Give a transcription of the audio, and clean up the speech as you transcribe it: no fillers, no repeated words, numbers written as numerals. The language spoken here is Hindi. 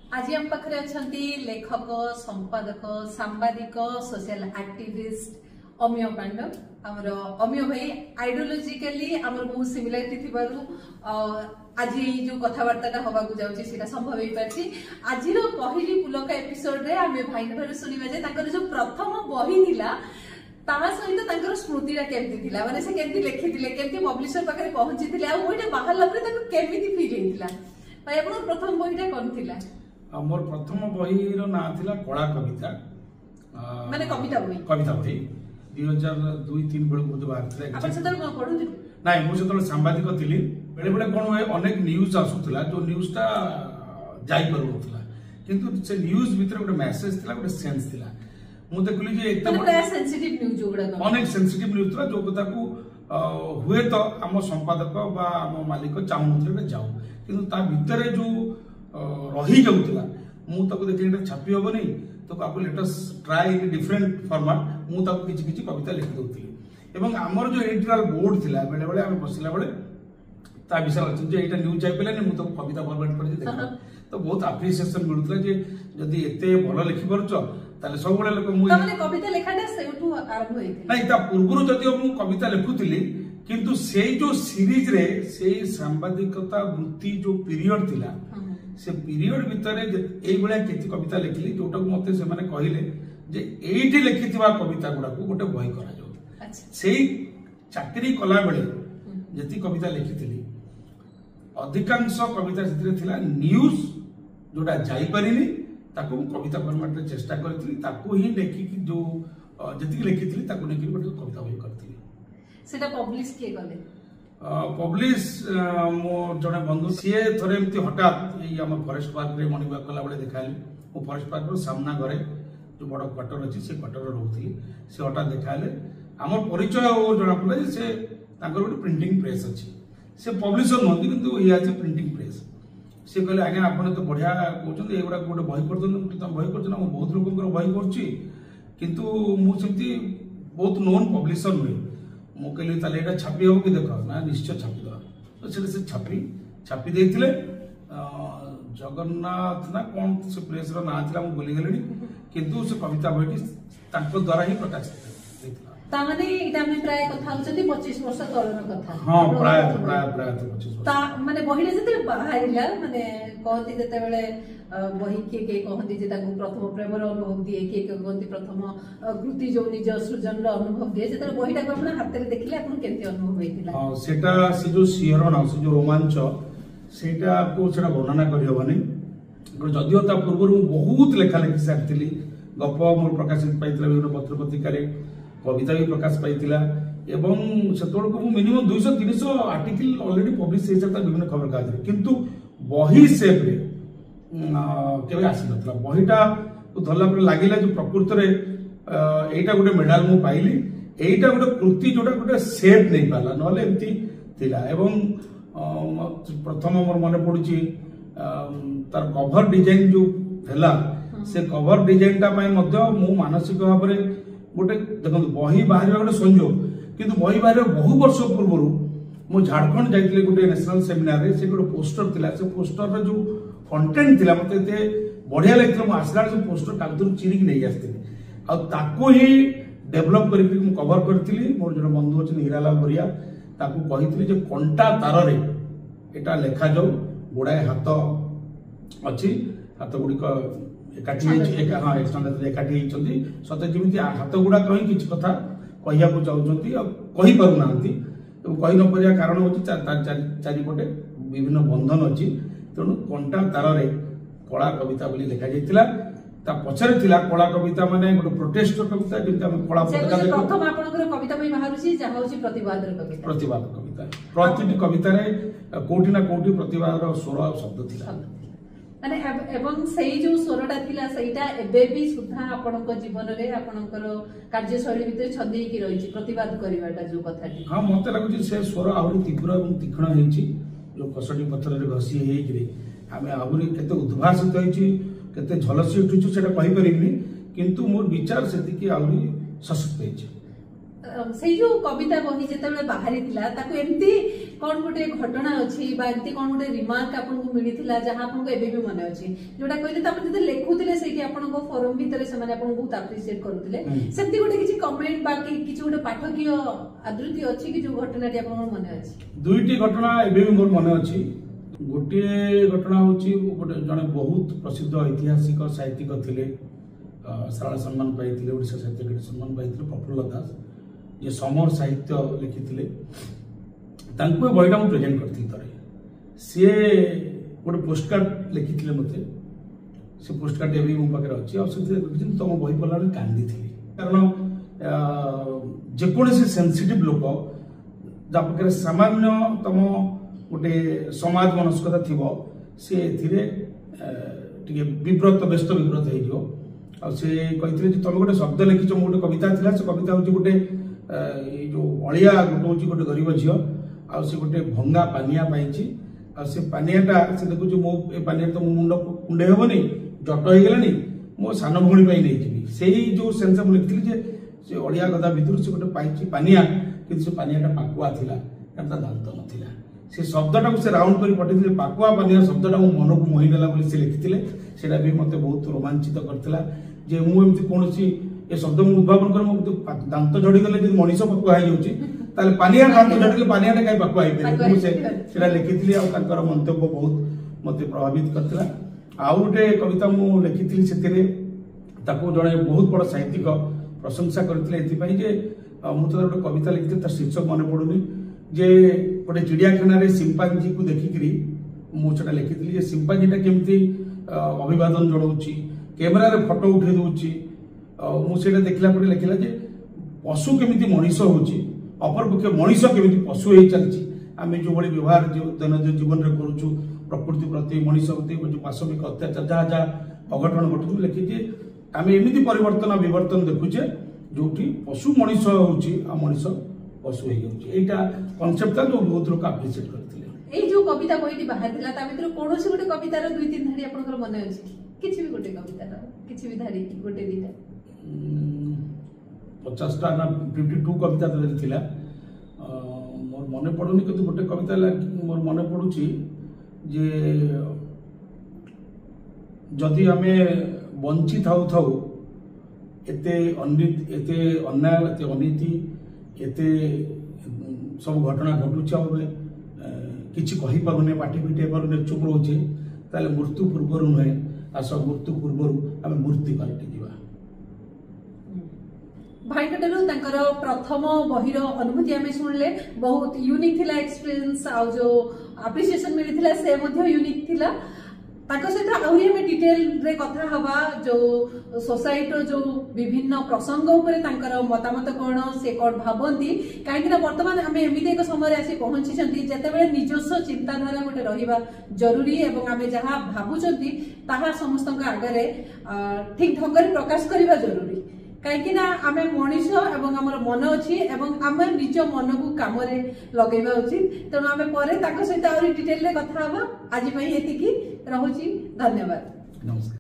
आज आम पाखे अच्छा लेखक संपादक सांबादिक सोशल एक्टिविस्ट अमीय पांडव आमर अमीय भाई आइडियोलॉजिकली आमर बहुत सिमिलारिटी थिबारु आज जो कथबार्ता हवा जाऊँगी सीटा संभव हो पार्टी आज पहली पुलक एपिसोड रे आमे भाई ठार सुनिबा जे ताकर जो प्रथम बही थिला ता सहित ताकर स्मृतिटा केमती थिला माने से केमती लिखिथिले केमती पब्लिशर पाखरे पहुंचीथिले आ ओइटा बाहरला परे ताको केमती फील हेतिला भाई अपन प्रथम बहीटा कोन थिला मोर प्रथम बहीर ना थिला कला कविता माने कविता बही 2002-3 बेल को बाहर थिला अपन सेतल कोन पढुथि नाही मु सेतल सांबादिक थिली बेले बेले कोन होय अनेक न्यूज आसुथला जो न्यूज ता जाई परउथला किंतु से न्यूज भीतर गोटे मेसेज थिला गोटे सेंस थिला मु देखली जे एकदम बड़ा सेंसिटिव न्यूज जोगडा अनेक सेंसिटिव न्यूज थिला जो कथा को हुए तो आम संपादक बा आम मालिक चाहूनथले जाऊ किंतु ता भीतर जो रही जाउतला मु ताको देखि छापी होबनी तो आपको let us try in different format मु ताको किछि किछि कविता लिखि दउतली एवं हमर जो एडिटोरियल बोर्ड थिला बेले बेले हम बसिला बेले ता विषय अछि जे एटा न्यूज आइ पेला मु ताको कविता फॉर्मेट कर देखा तो बहुत एप्रिसिएशन मिलुतला जे जदी एते भलो लिखि परछ ताले सब बडे लोक मु तमने कविता लेखाटा सेउठु आरंभ होइथिला नाही ता पूर्वरु जदी मु कविता लिखुतली किंतु सेई जो सीरीज रे सेई सांबादिकता वृत्ति जो पीरियड थिला से पीरियड भितर एई बळा केति कविता लिखली जोटा को मते से माने कहिले जे एइठी लिखिथिबा कविता गुडा को गोटे बही करा जाउ अच्छा सेई चाकरी कला बेले जति कविता लिखिथिली अधिकांश कविता जितरे थिला न्यूज जोटा जाई परिनी ताको कविता फॉर्मेट रे चेष्टा करथिली ताको ही लेखि कि जो जति लिखिथिली ताको लेखि गोटे कविता बही करथिली सेटा पब्लिश के गले पब्लिश मो जने बंधु सी थे एमती हठात आम फरेस्ट पार्क रे मॉर्निंग वॉक कला बेले देखाली मो फरेस्ट पार्क सामना घरे जो बड़ क्वार्टर अच्छी से क्वार्टर रोथी से हठात देखाले आम परिचय जना पड़ा से गोटे प्रिंटिंग प्रेस अच्छी से पब्लिशर नुहति किंतु ये आज प्रिंटिंग प्रेस से कहले आज्ञा आपने तो बढ़िया कहते ये गोटे बही कर तुम बही कर बहुत लोक बही कर मुझे बहुत नोन पब्लिशर नुहे मु कहली छापी हम कि देख ना निश्चय छापी दवा तो से छापी देते जगन्नाथ ना कौन से प्रेस ना था मुझे भूलीगली किंतु से कविता बही द्वारा ही प्रकाशित तामाने इटा में प्राय कथा होचंती 25 वर्ष तळर कथा हां प्राय 25 वर्ष ता माने बहिले जते बाहारिला माने कहती जते बेले बही के कहती जे ताको प्रथम प्रेमर अनुभव दिए के कहती प्रथम कृति जो निज सृजन रो अनुभव दिए जते बहीटा को आपण हाथ रे देखले आपण केते अनुभव होइतिला हां सेटा से जो सिहरण से जो रोमांच सेटा को सेटा वर्णना करि होबनी जदियो ता पूर्व बहुत लेखा लिखि सारथिली गप मोर प्रकाशित पाइतला विभिन्न पत्र पत्रिका रे कविता भी प्रकाश पाइतिला एवं सेतोड़ को मिनिमम 200-300 आर्टिकल ऑलरेडी पब्लिश हो जाता विभिन्न खबर कागज किंतु बही सेप रे केबे आसी नथला बहीटा धरला पर लागिला जो प्रकृति रे एटा गोटे मेडल मु पाइली एटा गोटे कृति जोटा गोटे सेप नै पाला नले एम्ति थिला एवं प्रथम मोर मन पडुची तार कवर डिजाइन जो हैला से कवर डिजाइन ता पय मध्य मु मानसिक भाव रे गोटे देखो बही बाहर गोटे संयोग किंतु बही बाहर बहु वर्ष पूर्व मु झारखंड जाइए गोटे नेशनल सेमिनार रे से गोटे पोस्टर थिला से पोस्टर रे जो कंटेंट थिला मते एते बढ़िया लागथिला मु आसला जो पोस्टर कागदर चिरिक नै आस्थिली आ ताको ही डेवलप करिक मु कवर करथिली मोर जने बंधु अछि हीरालाल बरिया ताको कहिथिली जे कंटा तार रे एटा लेखा जाऊ गोडाए हाथ अछि हाथ गुडी एकाठी हाँ एकाठी सते जमी हाथ गुड़ा कहीं किसी कथा कहया चाहते कही पारना कही न पार कारण हूँ चारिपटे विभिन्न बंधन अच्छी तेणु कंटा तार रे कला कविता बोली लिखा जाइतिला ता पछरे थिला कला कविता माने गोटे प्रोटेस्ट कविता जेंता हम कला प्रथम आपनकर कविता में बाहरुची जहा होची प्रतिवाद कविता प्रतिटी कविता रे कोठी ना कोठी प्रतिवाद रो स्वर शब्द थिला माने एवं सेही जो स्वरटा थिला सेटा एबे भी सुधा आपनक जीवन रे आपनकर कार्यशैली भीतर छंदी की रहिछि प्रतिवाद करिवाटा जो कथाटी हां मते लागुछि से स्वर आहुरी तीव्र एवं तीक्ष्ण हेछि जो कसडी पत्थर रे घसी हेइकरी हमें आहुरी केते उद्भासित हेछि केते झलसी उठुछु सेटा कहि परिबिनी किंतु मोर विचार सेति की आहुरी सशक्त हेछि से जो कविता बही जेते बाहरी थिला ताको एमती कौन गोटे घटना अच्छी एमती कौन गोटे रिमार्क आपको मिलता जहाँ आपको एबे भी मन अच्छी जोटा कहले तापर जदि लेखुतिले सेठी आपनको फोरम भीतर से माने आपको बहुत अप्रिशिएट करूतिले सेमती गोटे किछि कमेंट बाकी किछि गोटे पाठकीय आदृति अछि कि जो घटनाटी आपनको मन अछि दुईटी घटना एबे भी मोर मन अछि गोटे घटना होची गोटे जने बहुत प्रसिद्ध ऐतिहासिक साहित्यिक थिले सारा सम्मान पाइथिले ओडिशा साहित्य अकादेमी सम्मान पाइथिले प्रफुल्ल दास जे समर साहित्य लिखिथिले तांको बहिटा मु प्रेजेंट करथि तरे से गोटे पोस्ट कार्ड लिखिथिले मते से पोस्ट कार्ड एबी मो पाखरे अछि और से लिखिथिले तम बहि पल्ला रे कांदी थिले कारण जे कोनोसी सेंसिटिव लोक जा पाखरे सामान्य तम गोटे समाज मनस्कता थिबो से एथिरे टिके विव्रत व्यस्त विव्रत हे जो आ से कहिथिले जे तम गोटे शब्द लिखिछ मो गोटे कविता थिला से कविता होची गोटे ए जो अलिया गोटे होची गोटे गरीब झियो आ से गोटे भंगा पानिया पाइछि आ से पानियाटा से देखु जे मो ए पानिया तो मो मुंड कुंडे हेबनी जट हो गेलानी मो सान भौणी पई नै जिबी सेही जो सेंस मु लिखिथिली जे से अलिया गदा भितर से गोटे पाइछि पानिया कि से पानियाटा पाकुआ थिला कारण ता दांत नथिला से शब्दटा को से राउंड करी पठिथिले पाकुआ पानिया शब्दटा मो मन को मोहि देला बोली से लिखिथिले सेटा भी मते बहुत रोमांचित करथिला जे मु एमति कोनोसी ए शब्द मु उद्भावन कर मु दांत जड़ी गले जे मनीष पकुआ हो जाउची ताले पानिया दांत जड़िले पानियाटा काई पकुआ हो से सेटा लिखिथिले आ ताकर मंतव्य बहुत मते प्रभावित करथिला आ उटे कविता मु लिखिथिली सेतिरे ताको जणे बहुत बड़ साहित्यिक प्रशंसा करथिले एति पई जे मु तो गोटे कविता लिखिथिले त शीर्षक माने पडुनी जे गोटे चिड़ियाखाना रे सिंपांजी को देखिकरी मु सेटा लिखिथिली जे सिंपांजीटा केमती अभिवादन जणाउची कैमरा रे फोटो उठे दउची मु सेटा देखला परे लिखिला जे पशु केमिति मनीष होची अपरपक्ष मनीष केमिति पशु हे चलची आमे जो बड़ी व्यवहार जो दैनंदिन जीवन रे करूछु प्रकृति प्रति मनीष प्रति जो पाशविक अत्याचार जहाँ जहाँ अघटन घटू लिखि जे आमे एमिति परिवर्तन विवर्तन देखुचे जोठी पशु मनीष होची आ मनीष पशु हे जाउची एटा कांसेप्ट जो बहुत लोग अप्रिशिएट करथिले ए जो कविता बहिटी बाहर दिला ता भितर कोनोसी गोटे कवितार दुई तीन धाड़ी आपनकर मन अछि किछि भी गोटे कवितार किछि भी धाड़ी गोटे दिटा 50 टा ना 52 कविता तो थिला मोर मने पडुनी किंतु गोटे कविता मोर मने पडुची जे जदि हमें बंची थाउ थाउ एते अन्याय एते अनीति एते सब घटना घटुची हमें किछि कहि पारुने पाटी पिटे पारुने चुप रहउचे ताले मृत्यु पूर्व नुहे आस मृत्यु पूर्व आम मूर्ति पालटि जीवा भाईटारू तांकर प्रथम बहिर अनुभूति आमे सुनले बहुत यूनिक थिला एक्सपीरियंस आ जो अप्रिशिएशन मिलिथिला से मध्ये यूनिक थिला ताको सहित आहुरी हमें डिटेल रे कथा हवा जो सोसाइटी जो विभिन्न प्रसंग उपरे तांकर मतामत कोन से कोन भाबंती काहेकि ना वर्तमान हमें एमिते एक समय आसी पहुंची छंती जते बेले निजस्व चिंताधारा गोटे रहिबा जरूरी एवं हमें जहां भाबुचंती ताहा समस्तक आगरे ठीक ढंग रे प्रकाश करिबा जरूरी काहेकि ना आमे मनीष एवं हमर मन अछि एवं आमे निज मन को काम रे लगेबा उचित तेणु आमे परे ताको सहित आउरी डिटेल रे कथा हवा आज पई एतिकी रहुची धन्यवाद नमस्कार।